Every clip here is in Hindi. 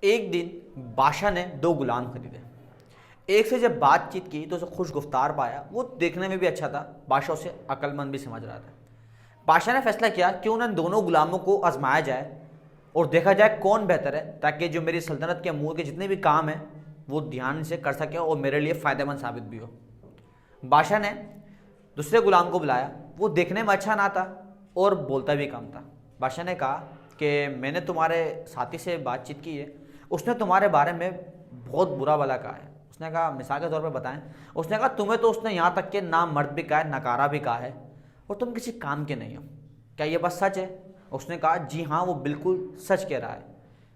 एक दिन बादशाह ने दो गुलाम खरीदे। एक से जब बातचीत की तो उसे खुश गुफ्तार पाया, वो देखने में भी अच्छा था, बादशाह उसे अक्लमंद भी समझ रहा था। बादशाह ने फैसला किया कि उन दोनों गुलामों को आजमाया जाए और देखा जाए कौन बेहतर है, ताकि जो मेरी सल्तनत के अमूर के जितने भी काम हैं वो ध्यान से कर सके और मेरे लिए फ़ायदेमंद साबित भी हो। बादशाह ने दूसरे गुलाम को बुलाया। वो देखने में अच्छा ना था और बोलता भी कम था। बादशाह ने कहा कि मैंने तुम्हारे साथी से बातचीत की है, उसने तुम्हारे बारे में बहुत बुरा भला कहा है। उसने कहा मिसाल के तौर पर बताएं। उसने कहा तुम्हें तो उसने यहाँ तक कि ना मर्द भी कहा है, नकारा भी कहा है और तुम किसी काम के नहीं हो। क्या ये बात सच है? उसने कहा जी हाँ, वो बिल्कुल सच कह रहा है,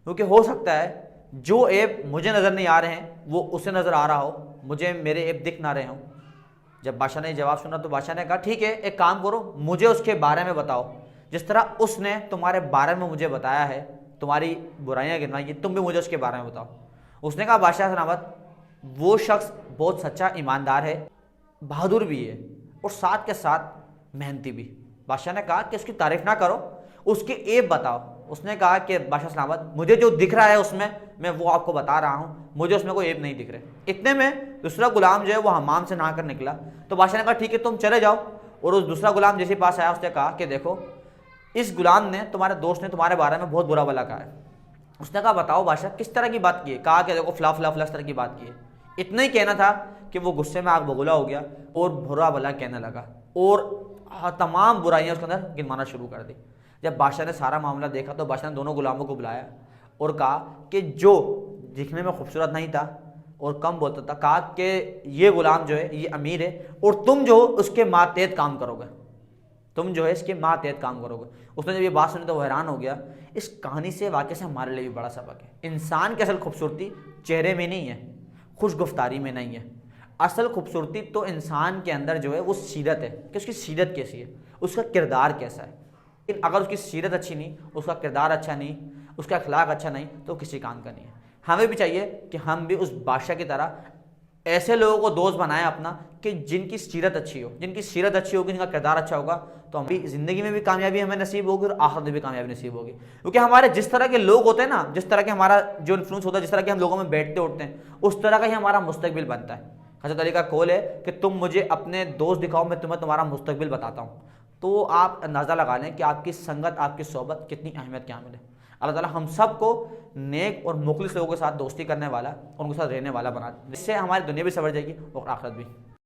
क्योंकि हो सकता है जो ऐप मुझे नज़र नहीं आ रहे हैं वो उसे नज़र आ रहा हो, मुझे मेरे ऐप दिख ना रहे हों। जब बादशाह ने जवाब सुना तो बादशाह ने कहा ठीक है, एक काम करो, मुझे उसके बारे में बताओ। जिस तरह उसने तुम्हारे बारे में मुझे बताया है, तुम्हारी बुराइयां गिनवाई है, तुम भी मुझे उसके बारे में बताओ। उसने कहा बादशाह सलामत, वो शख्स बहुत सच्चा ईमानदार है, बहादुर भी है और साथ के साथ मेहनती भी। बादशाह ने कहा कि उसकी तारीफ ना करो, उसके ऐब बताओ। उसने कहा कि बादशाह सलामत, मुझे जो दिख रहा है उसमें मैं वो आपको बता रहा हूँ, मुझे उसमें कोई ऐब नहीं दिख रहे। इतने में दूसरा गुलाम जो है वो हमाम से नहा कर निकला। तो बादशाह ने कहा ठीक है, तुम चले जाओ। और उस दूसरा गुलाम जैसे पास आया, उसने कहा कि देखो, इस गुलाम ने, तुम्हारे दोस्त ने तुम्हारे बारे में बहुत बुरा भला कहा है। उसने कहा बताओ बादशाह, किस तरह की बात की है? कहा कि देखो फला फला फला इस तरह की बात की है। इतना ही कहना था कि वो गुस्से में आग बगुला हो गया और बुरा भला कहने लगा और तमाम बुराइयां उसके अंदर गिनवाना शुरू कर दी। जब बादशाह ने सारा मामला देखा तो बादशाह ने दोनों गुलामों को बुलाया और कहा कि जो दिखने में खूबसूरत नहीं था और कम बोलता था, कहा कि ये गुलाम जो है ये अमीर है और तुम जो उसके मातहत काम करोगे, तुम जो है इसके मातहत काम करोगे। उसने जब ये बात सुनी तो वो हैरान हो गया। इस कहानी से, वाक़े से हमारे लिए भी बड़ा सबक है। इंसान की असल खूबसूरती चेहरे में नहीं है, खुश गुफ्तारी में नहीं है। असल खूबसूरती तो इंसान के अंदर जो है वो सीरत है, कि उसकी सीरत कैसी है, उसका किरदार कैसा है। लेकिन अगर उसकी सीरत अच्छी नहीं, उसका किरदार अच्छा नहीं, उसका अखलाक अच्छा नहीं, तो किसी काम का नहीं है। हमें भी चाहिए कि हम भी उस बादशाह की तरह ऐसे लोगों को दोस्त बनाएं अपना कि जिनकी सीरत अच्छी हो, जिनकी सीरत अच्छी होगी, जिनका किरदार अच्छा होगा, तो हम भी ज़िंदगी में भी कामयाबी हमें नसीब होगी और आखिरत में भी कामयाबी नसीब होगी। क्योंकि हमारे जिस तरह के लोग होते हैं ना, जिस तरह के हमारा जो इन्फ्लुएंस होता है, जिस तरह के हम लोगों में बैठते उठते हैं, उस तरह का ही हमारा मुस्तकबिल बनता है। हज़रत अली का कौल है कि तुम मुझे अपने दोस्त दिखाओ, मैं तुम्हें तुम्हारा मुस्तकबिल बताता हूँ। तो आप अंदाज़ा लगा लें कि आपकी संगत, आपकी सोबत कितनी अहमियत क्या मिले। अल्लाह ताला हम सब को नेक और मुखलिस लोगों के साथ दोस्ती करने वाला और उनके साथ रहने वाला बना, जिससे हमारी दुनिया भी सवर जाएगी और आखिरत भी।